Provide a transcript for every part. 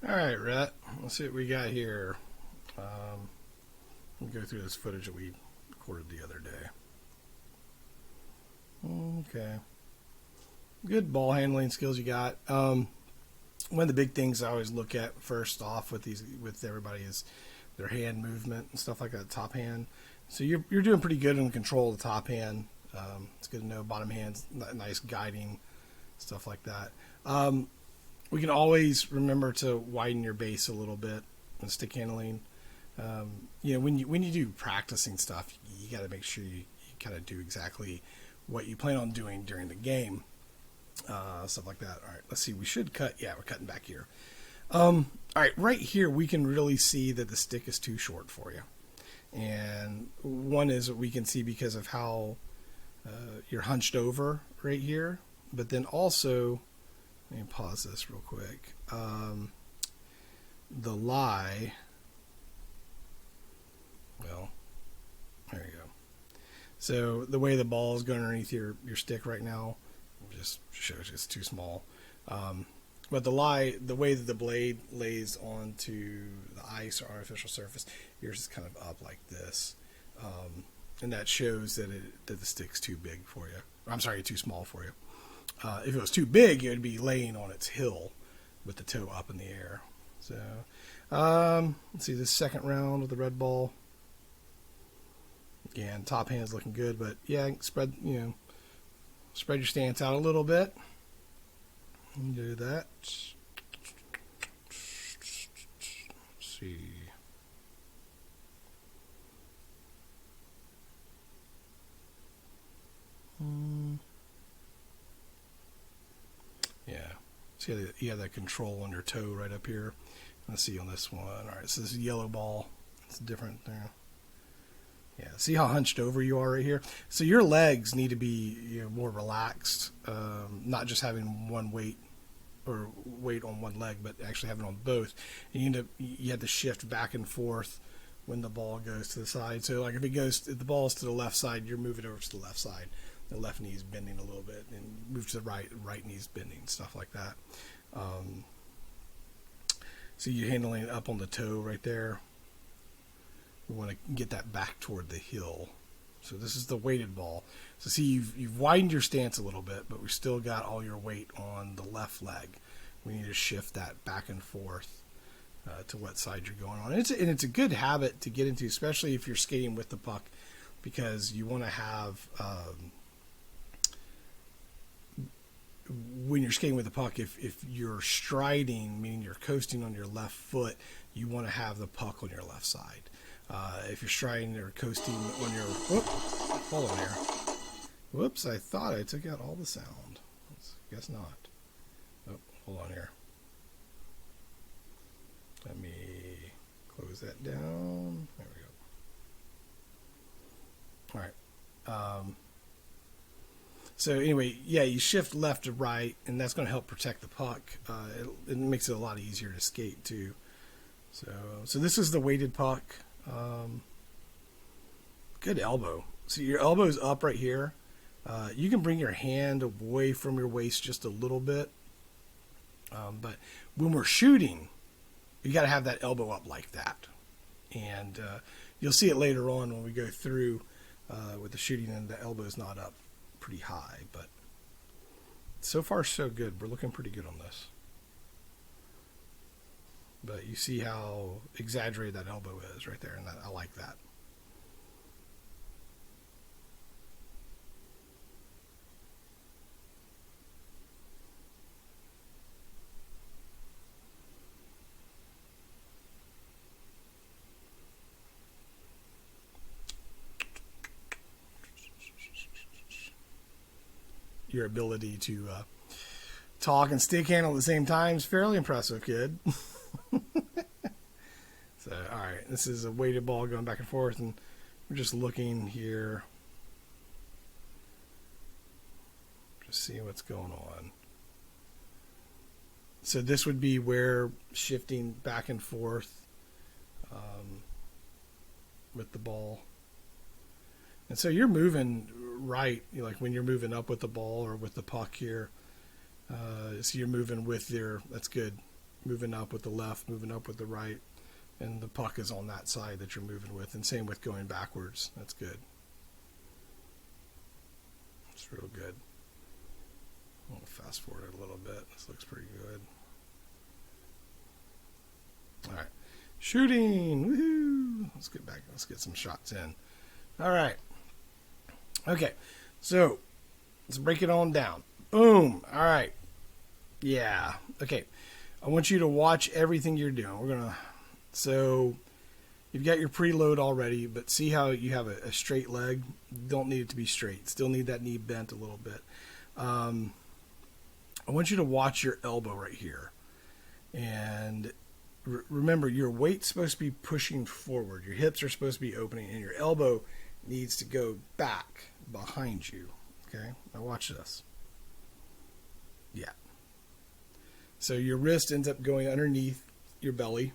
All right, Rhett. Let's see what we got here. We'll go through this footage that we recorded the other day. Okay. Good ball handling skills you got. One of the big things I always look at first off with everybody is their hand movement and stuff like that. Top hand. So you're doing pretty good in control of the top hand. It's good to know bottom hand's nice guiding, stuff like that. We can always remember to widen your base a little bit in stick handling. When you do practicing stuff, you got to make sure you kind of do exactly what you plan on doing during the game, stuff like that. All right, let's see. We should cut. Yeah, we're cutting back here. All right, right here we can really see that the stick is too short for you, and one is what we can see because of how you're hunched over right here, but then also. Let me pause this real quick. The lie. Well, there you go. So the way the ball is going underneath your stick right now just shows it's too small. But the way that the blade lays onto the ice or artificial surface, yours is kind of up like this. And that shows that the stick's too big for you. I'm sorry, too small for you. If it was too big, it would be laying on its hill with the toe up in the air. So, let's see this second round with the red ball. Again, top hand's looking good, but yeah, spread your stance out a little bit. Do that. Let's see. Yeah. See, you have that control on your toe right up here. Let's see on this one. All right, so this is yellow ball. It's different there. Yeah, see how hunched over you are right here? So your legs need to be more relaxed, not just having one weight or weight on one leg, but actually having it on both. And you have to shift back and forth when the ball goes to the side. So like if the ball is to the left side, you're moving over to the left side. The left knee's bending a little bit, and move to the right knee's bending, stuff like that. So you're handling it up on the toe right there. We want to get that back toward the hill. So this is the weighted ball. So see, you've widened your stance a little bit, but we still got all your weight on the left leg. We need to shift that back and forth to what side you're going on. And it's a good habit to get into, especially if you're skating with the puck, because you want to have when you're skating with the puck, if you're striding, meaning you're coasting on your left foot, you want to have the puck on your left side. If you're striding or coasting on your... Hold on here. Whoops, I thought I took out all the sound. Guess not. Oh, hold on here. Let me close that down. There we go. All right. So anyway, yeah, you shift left to right, and that's going to help protect the puck. It makes it a lot easier to skate too. So this is the weighted puck. Good elbow. So your elbow's up right here. You can bring your hand away from your waist just a little bit. But when we're shooting, you got to have that elbow up like that. And you'll see it later on when we go through with the shooting, and the elbow's not up pretty high. But so far, so good. We're looking pretty good on this. But you see how exaggerated that elbow is right there, and I like that. Your ability to talk and stick handle at the same time is fairly impressive, kid. So, all right, this is a weighted ball going back and forth, and we're just looking here, just seeing what's going on. So this would be where shifting back and forth with the ball. And so you're moving right, like when you're moving up with the ball or with the puck here. So you're moving with that's good. moving up with the left, moving up with the right, and the puck is on that side that you're moving with. And same with going backwards. That's good. It's real good. I'll fast forward it a little bit. This looks pretty good. All right. Shooting. Woohoo. Let's get back. Let's get some shots in. All right. Okay. So let's break it on down. Boom. All right. Yeah. Okay. I want you to watch everything you're doing. So you've got your preload already, but see how you have a straight leg? Don't need it to be straight. Still need that knee bent a little bit. I want you to watch your elbow right here. And remember, your weight's supposed to be pushing forward. Your hips are supposed to be opening, and your elbow needs to go back behind you. Okay? Now watch this. Yeah. So your wrist ends up going underneath your belly,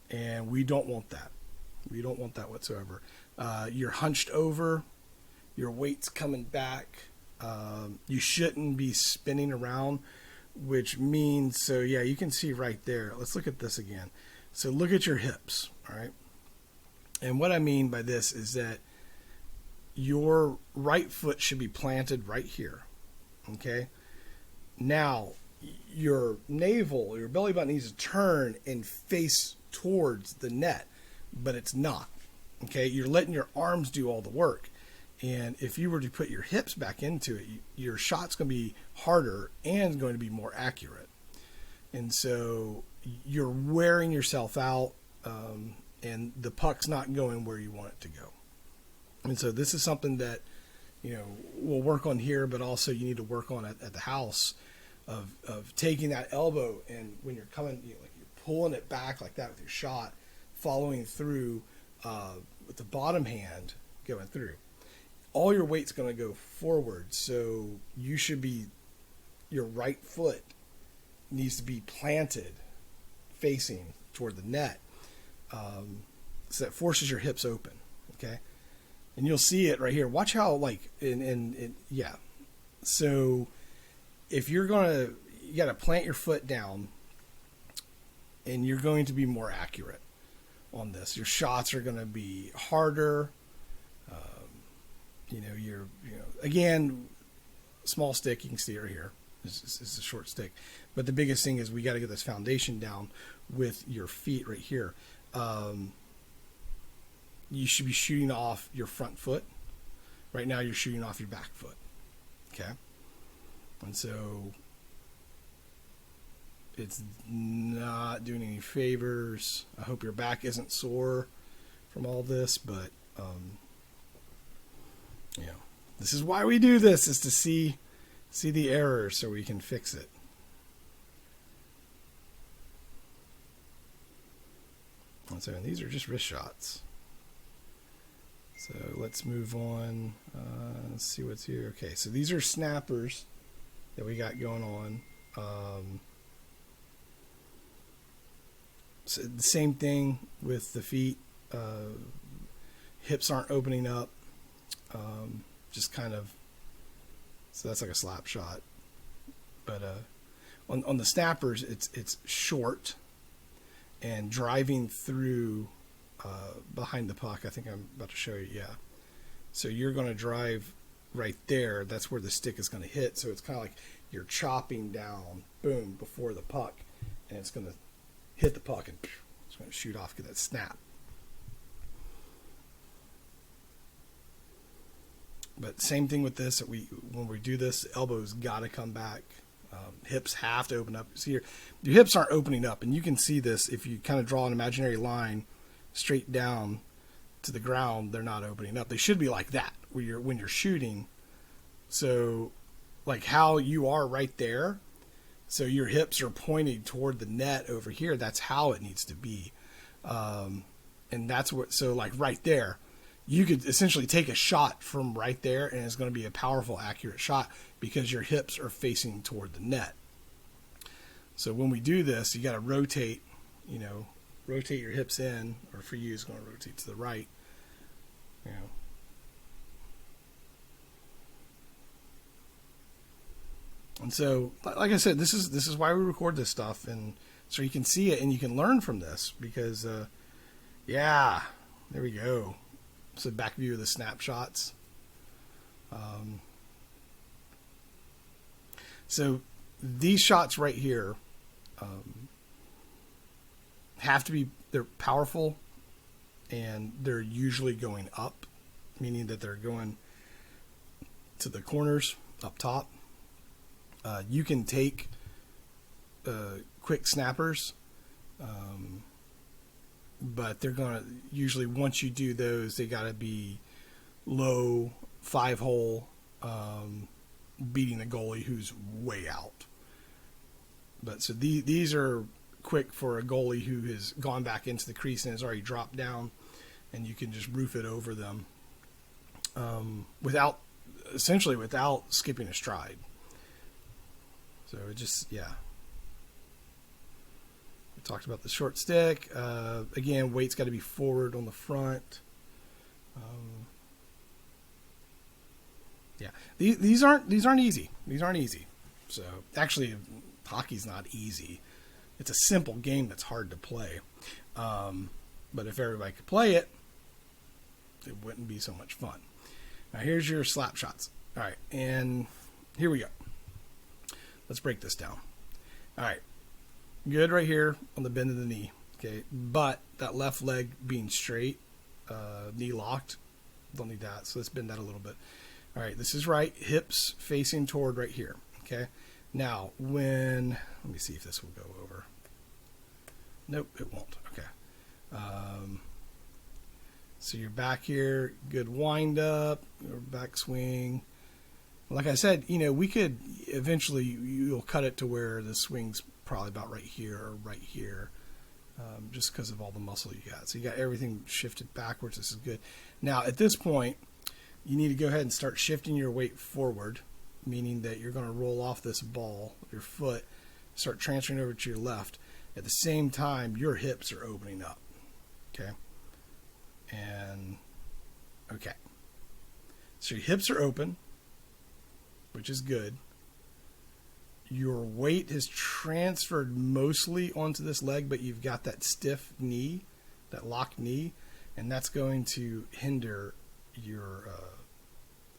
and we don't want that. We don't want that whatsoever. You're hunched over. Your weight's coming back. You shouldn't be spinning around, which means, so yeah, you can see right there. Let's look at this again. So look at your hips, all right? And what I mean by this is that your right foot should be planted right here, okay? Now, your navel, your belly button needs to turn and face towards the net, but it's not, okay? You're letting your arms do all the work. And if you were to put your hips back into it, your shot's going to be harder and going to be more accurate. And so you're wearing yourself out, and the puck's not going where you want it to go. And so this is something that, we'll work on here, but also you need to work on at the house of taking that elbow, and when you're coming, you're pulling it back like that with your shot, following through with the bottom hand going through. All your weight's going to go forward, so your right foot needs to be planted facing toward the net, so that forces your hips open, okay? And you'll see it right here. Watch how, yeah. So if you got to plant your foot down, and you're going to be more accurate on this. Your shots are going to be harder. Again, small stick, you can see it right here. It's a short stick. But the biggest thing is we got to get this foundation down with your feet right here. You should be shooting off your front foot. Right now you're shooting off your back foot. Okay? And so it's not doing any favors. I hope your back isn't sore from all this, but this is why we do this, is to see the error so we can fix it. And so these are just wrist shots. So let's move on. Let's see what's here. Okay, so these are snappers that we got going on. So the same thing with the feet. Hips aren't opening up. Just kind of, so that's like a slap shot. But on the snappers, it's short and driving through behind the puck. I think I'm about to show you. Yeah. So you're going to drive right there. That's where the stick is going to hit. So it's kind of like you're chopping down, boom, before the puck, and it's going to hit the puck and it's going to shoot off, get that snap. But same thing with this. When we do this, elbows got to come back. Hips have to open up. See here, your hips aren't opening up, and you can see this if you kind of draw an imaginary line straight down to the ground. They're not opening up. They should be like that when you're shooting. So, like how you are right there. So your hips are pointing toward the net over here. That's how it needs to be, and that's what. So like right there. You could essentially take a shot from right there, and it's going to be a powerful, accurate shot because your hips are facing toward the net. So when we do this, you got to rotate, rotate your hips in, or for you, it's going to rotate to the right. And so, like I said, this is why we record this stuff, and so you can see it and you can learn from this because, yeah, there we go. So back view of the snapshots. So these shots right here have to be, they're powerful, and they're usually going up, meaning that they're going to the corners up top. You can take quick snappers, but they're going to usually, once you do those, they got to be low 5-hole, beating a goalie who's way out. But so these are quick for a goalie who has gone back into the crease and has already dropped down, and you can just roof it over them without skipping a stride. So it just, yeah. We talked about the short stick. Again, weight's got to be forward on the front. Yeah, these aren't easy. These aren't easy. So actually, hockey's not easy. It's a simple game that's hard to play. But if everybody could play it, it wouldn't be so much fun. Now here's your slap shots. All right, and here we go. Let's break this down. All right, good right here on the bend of the knee. Okay, but that left leg being straight, knee locked, don't need that. So let's bend that a little bit. All right, this is right, hips facing toward right here. Okay, now let me see if this will go over. Nope, it won't. Okay. So you're back here, good wind up, your back swing. Like I said, we could eventually, you'll cut it to where the swing's probably about right here or right here, just because of all the muscle you got. So you got everything shifted backwards. This is good. Now, at this point, you need to go ahead and start shifting your weight forward, meaning that you're going to roll off this ball with your foot, start transferring over to your left. At the same time, your hips are opening up. Okay? And, okay. So your hips are open, which is good. Your weight has transferred mostly onto this leg, but you've got that stiff knee, that locked knee, and that's going to hinder your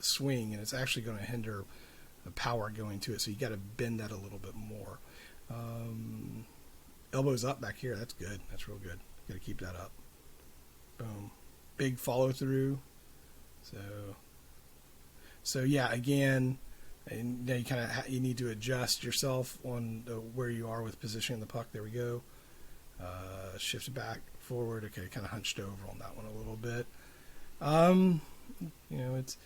swing, and it's actually going to hinder the power going to it. So you got to bend that a little bit more. Elbows up back here. That's good. That's real good. Got to keep that up. Boom. Big follow through. So yeah. Again, and now you need to adjust yourself on where you are with positioning the puck. There we go. Shift it back forward. Okay, kind of hunched over on that one a little bit. It's,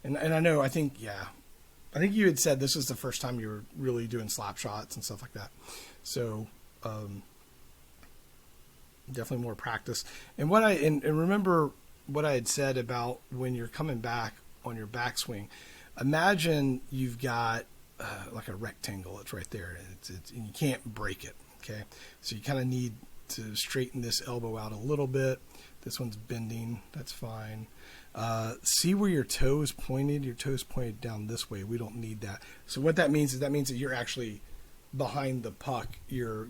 and I know, I think you had said this was the first time you were really doing slap shots and stuff like that. So, definitely more practice. And remember what I had said about when you're coming back on your backswing. Imagine you've got like a rectangle. It's right there, and you can't break it. Okay, so you kind of need to straighten this elbow out a little bit. This one's bending. That's fine. See where your toe is pointed? Your toe's pointed down this way. We don't need that. So what that means is that you're actually behind the puck. Your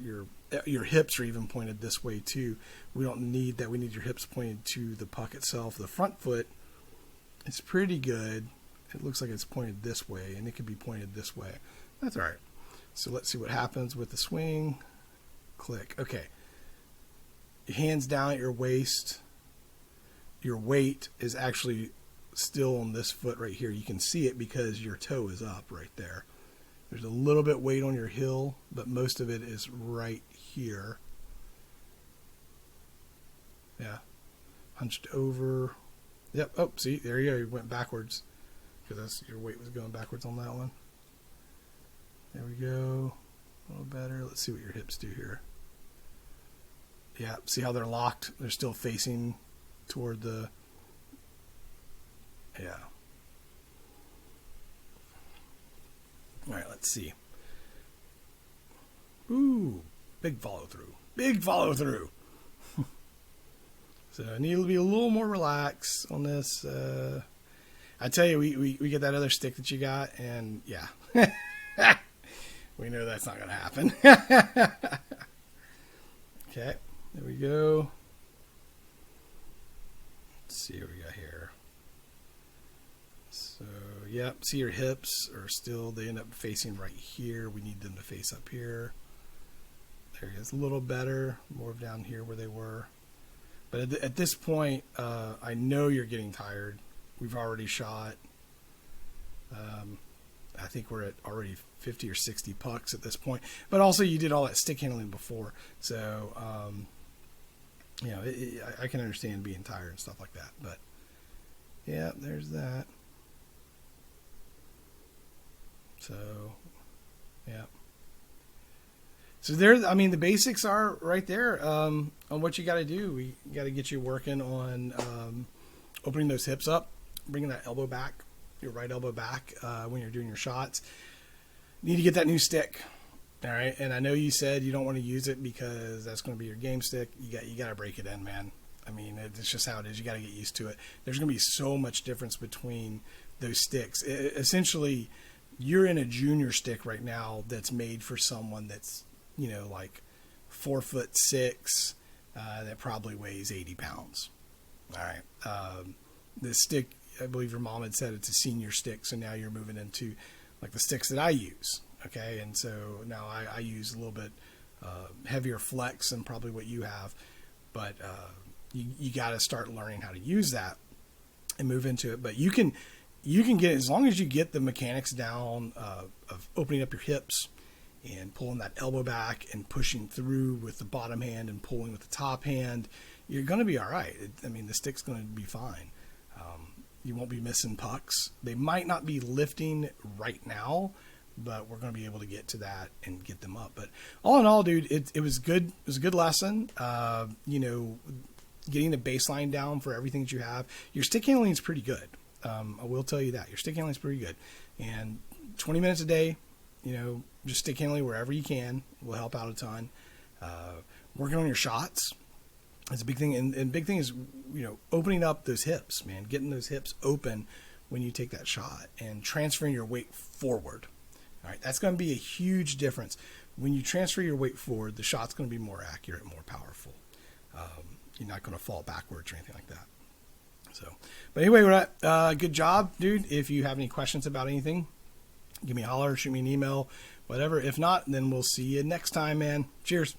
hips are even pointed this way too. We don't need that. We need your hips pointed to the puck itself. The front foot is pretty good. It looks like it's pointed this way, and it could be pointed this way. That's all right. So let's see what happens with the swing. Click. Okay. Hands down at your waist. Your weight is actually still on this foot right here. You can see it because your toe is up right there. There's a little bit weight on your heel, but most of it is right here. Yeah. Hunched over. Yep. Oh, see, there you go. You went backwards because your weight was going backwards on that one. There we go. A little better. Let's see what your hips do here. Yeah. See how they're locked? They're still facing toward the, yeah. All right, let's see. Ooh, big follow through. Big follow through. So I need to be a little more relaxed on this. I tell you, we get that other stick that you got, and yeah. We know that's not going to happen. Okay, there we go. Let's see what we got here. So, yep, see your hips are still, they end up facing right here. We need them to face up here. There it is, a little better, more down here where they were. But at this point, I know you're getting tired. We've already shot. I think we're at already 50 or 60 pucks at this point. But also, you did all that stick handling before. So, you know, I can understand being tired and stuff like that. But, yeah, there's that. So, yeah. So there, I mean, the basics are right there on what you got to do. We got to get you working on opening those hips up, bringing that elbow back, your right elbow back when you're doing your shots. You need to get that new stick, all right? And I know you said you don't want to use it because that's going to be your game stick. You got to break it in, man. I mean, it's just how it is. You got to get used to it. There's going to be so much difference between those sticks. Essentially, you're in a junior stick right now that's made for someone that's, you know, like 4'6", that probably weighs 80 pounds. All right. The stick, I believe your mom had said it's a senior stick. So now you're moving into like the sticks that I use. Okay. And so now I use a little bit heavier flex than probably what you have, but you got to start learning how to use that and move into it. But you can get, as long as you get the mechanics down of opening up your hips and pulling that elbow back and pushing through with the bottom hand and pulling with the top hand, you're going to be all right. I mean, the stick's going to be fine. You won't be missing pucks. They might not be lifting right now, but we're going to be able to get to that and get them up. But all in all, dude, it was good. It was a good lesson. You know, getting the baseline down for everything that you have. Your stick handling is pretty good. I will tell you that. Your stick handling is pretty good. And 20 minutes a day, you know, just stick handling wherever you can will help out a ton. Working on your shots is a big thing. And big thing is, you know, opening up those hips, man, getting those hips open when you take that shot and transferring your weight forward. All right. That's going to be a huge difference. When you transfer your weight forward, the shot's going to be more accurate, more powerful. You're not going to fall backwards or anything like that. So, but anyway, good job, dude. If you have any questions about anything, give me a holler, shoot me an email, whatever. If not, then we'll see you next time, man. Cheers.